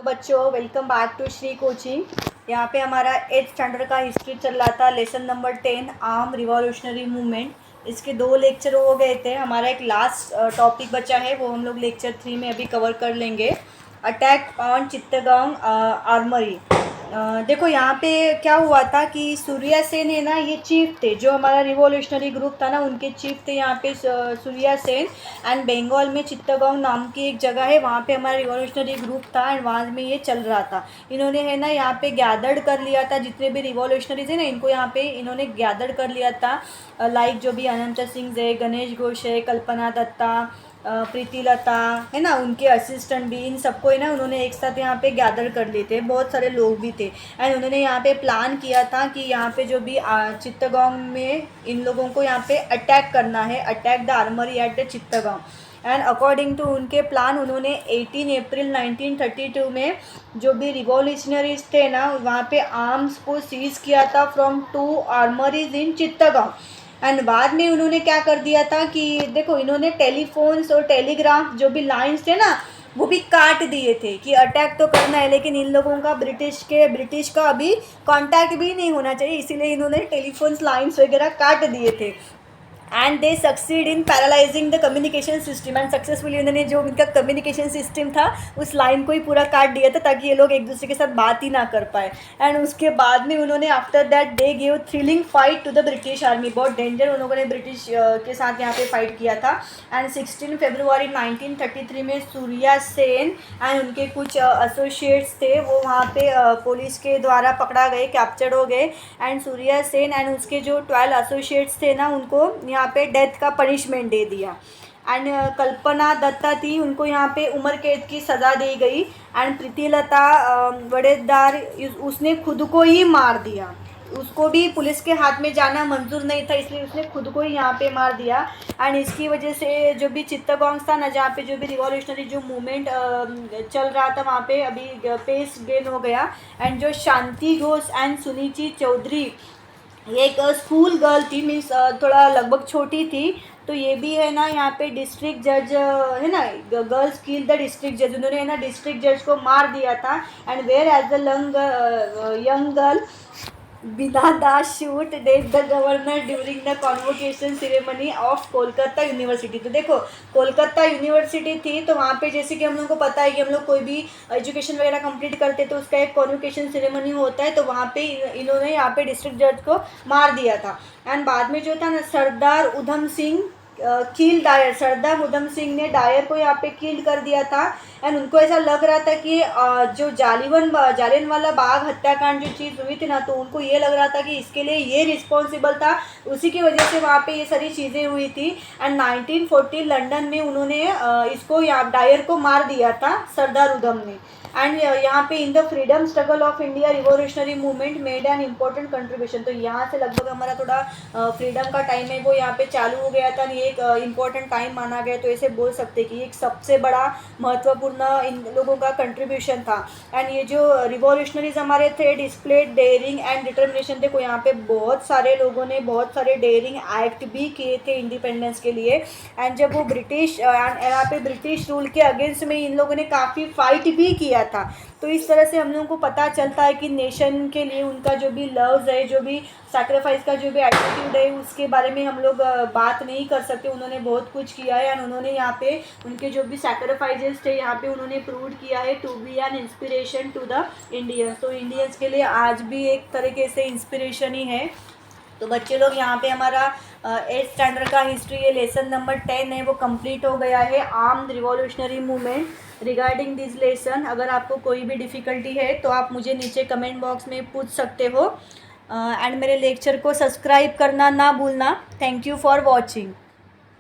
बच्चों, welcome back to Shri coaching. यहाँ पे हमारा 8th स्टैंडर्ड का हिस्ट्री चल रहा था। Lesson number 10 arm revolutionary movement. इसके 2 लेक्चर हो गए थे। हमारा एक लास्ट टॉपिक बचा है, वो हम लोग लेक्चर 3 में अभी कवर कर लेंगे। Attack on Chittagong armoury. देखो यहाँ पे क्या हुआ था कि सूर्या सेन है ना, ये चीफ थे, जो हमारा रिवॉल्यूशनरी ग्रुप था ना, उनके चीफ थे यहाँ पे सूर्या सेन। एंड बंगाल में चित्तगांव नाम की एक जगह है, वहाँ पे हमारा रिवॉल्यूशनरी ग्रुप था एंड वहाँ में ये चल रहा था। इन्होंने है ना यहाँ पे गैदर्ड कर लिया था, जितने भी रिवॉल्यूशनरीज है ना, इनको यहाँ पे इन्होंने गैदर्ड कर लिया था। लाइक जो भी अनंत सिंह है, गणेश घोष है, कल्पना दत्ता, प्रीतिलता है ना, उनके असिस्टेंट भी, इन सबको है ना उन्होंने एक साथ यहाँ पे गैदर कर लिए थे। बहुत सारे लोग भी थे एंड उन्होंने यहाँ पे प्लान किया था कि यहाँ पे जो भी चित्तगांव में इन लोगों को यहाँ पे अटैक करना है, attack the armoury at the Chittagong. And according to उनके प्लान, उन्होंने 18 अप्रैल 1932 में जो भी रिवॉल्यूशनरीज थे ना, वहाँ पे आर्म्स को सीज किया था फ्रॉम 2 आर्मरीज इन चित्तगांव। एंड बाद में उन्होंने क्या कर दिया था कि देखो, इन्होंने टेलीफोन्स और टेलीग्राफ जो भी लाइंस थे ना, वो भी काट दिए थे कि अटैक तो करना है, लेकिन इन लोगों का ब्रिटिश का अभी कांटेक्ट भी नहीं होना चाहिए, इसीलिए इन्होंने टेलीफोन्स लाइंस वगैरह काट दिए थे। And they succeed in paralysing the communication system. And successfully उन्होंने जो उनका कम्युनिकेशन सिस्टम था, उस लाइन को ही पूरा काट दिया था, ताकि ये लोग एक दूसरे के साथ बात ही ना कर पाए। एंड उसके बाद में उन्होंने after that they give thrilling fight to the British army. बहुत डेंजर उन लोगों ने ब्रिटिश के साथ यहाँ पे फाइट किया था। एंड 16 फरवरी 1933 में सूर्या सेन एंड उनके कुछ एसोसिएट्स थे, वो वहाँ पे पुलिस के द्वारा पकड़ा गए, कैप्चर्ड हो गए। एंड सूर्या सेन एंड उसके जो 12 एसोसिएट्स थे ना, उनको यहाँ पे डेथ का पनिशमेंट दे दिया। एंड कल्पना दत्ता थी, उनको यहाँ पे उम्र कैद की सज़ा दी गई। एंड प्रीतिलता वड़ेदार, उसने खुद को ही मार दिया। उसको भी पुलिस के हाथ में जाना मंजूर नहीं था, इसलिए उसने खुद को ही यहाँ पे मार दिया। एंड इसकी वजह से जो भी चित्तगांव था ना, जहाँ पे जो भी रिवॉल्यूशनरी जो मूवमेंट चल रहा था, वहाँ पे अभी पेस गेन हो गया। एंड जो शांति घोष एंड सुनीति चौधरी, ये एक स्कूल गर्ल थी, मीन्स थोड़ा लगभग छोटी थी, तो ये भी है ना यहाँ पे डिस्ट्रिक्ट जज है ना, गर्ल्स किल द डिस्ट्रिक्ट जज, उन्होंने है ना डिस्ट्रिक्ट जज को मार दिया था। And whereas the young girl Bina the shoot dead the governor during the convocation ceremony of Kolkata university. तो देखो, कोलकाता यूनिवर्सिटी थी, तो वहाँ पे जैसे कि हम लोग को पता है कि हम लोग कोई भी एजुकेशन वगैरह कंप्लीट करते तो उसका एक कॉन्वोकेशन सेरेमनी होता है, तो वहाँ पे इन्होंने यहाँ पे डिस्ट्रिक्ट जज को मार दिया था। एंड बाद में जो था ना, सरदार उधम सिंह किल डायर, सरदार उधम सिंह ने डायर को यहाँ पे किल कर दिया था। एंड उनको ऐसा लग रहा था कि जो जालियनवाला बाग हत्याकांड जो चीज़ हुई थी ना, तो उनको ये लग रहा था कि इसके लिए ये रिस्पॉन्सिबल था, उसी की वजह से वहाँ पे ये सारी चीज़ें हुई थी। एंड 1940 लंदन में उन्होंने इसको डायर को मार दिया था, सरदार उधम ने। एंड यहाँ पे in the freedom struggle of India revolutionary movement made an important contribution. तो यहाँ से लगभग हमारा थोड़ा फ्रीडम का टाइम है वो यहाँ पे चालू हो गया था, ये एक इम्पोर्टेंट टाइम माना गया, तो ऐसे बोल सकते कि एक सबसे बड़ा महत्वपूर्ण इन लोगों का कंट्रीब्यूशन था। एंड ये जो रिवॉल्यूशनरीज हमारे थे, डिस्प्लेड डेयरिंग एंड डिटर्मिनेशन। देखो यहाँ पे बहुत सारे लोगों ने बहुत सारे डेयरिंग एक्ट भी किए थे इंडिपेंडेंस के लिए। एंड जब वो ब्रिटिश यहाँ पे ब्रिटिश रूल के अगेंस्ट में इन लोगों ने काफ़ी फाइट भी किया था। तो इस तरह से हम लोगों को पता चलता है कि नेशन के लिए उनका जो भी लव्स है, जो भी सैक्रिफाइस का जो भी एटीट्यूड है, उसके बारे में हम लोग बात नहीं कर सकते। उन्होंने बहुत कुछ किया है एंड उन्होंने यहाँ पे उनके जो भी सैक्रिफाइसेस थे यहाँ पे उन्होंने प्रूव किया है to be an inspiration to the Indians. तो इंडियंस के लिए आज भी एक तरीके से इंस्पिरेशन ही है। तो बच्चे लोग, यहाँ पे हमारा 8th स्टैंडर्ड का हिस्ट्री ये लेसन नंबर 10 है, वो कंप्लीट हो गया है। Armed revolutionary movement regarding this lesson, अगर आपको कोई भी डिफ़िकल्टी है तो आप मुझे नीचे कमेंट बॉक्स में पूछ सकते हो। एंड मेरे लेक्चर को सब्सक्राइब करना ना भूलना। Thank you for watching.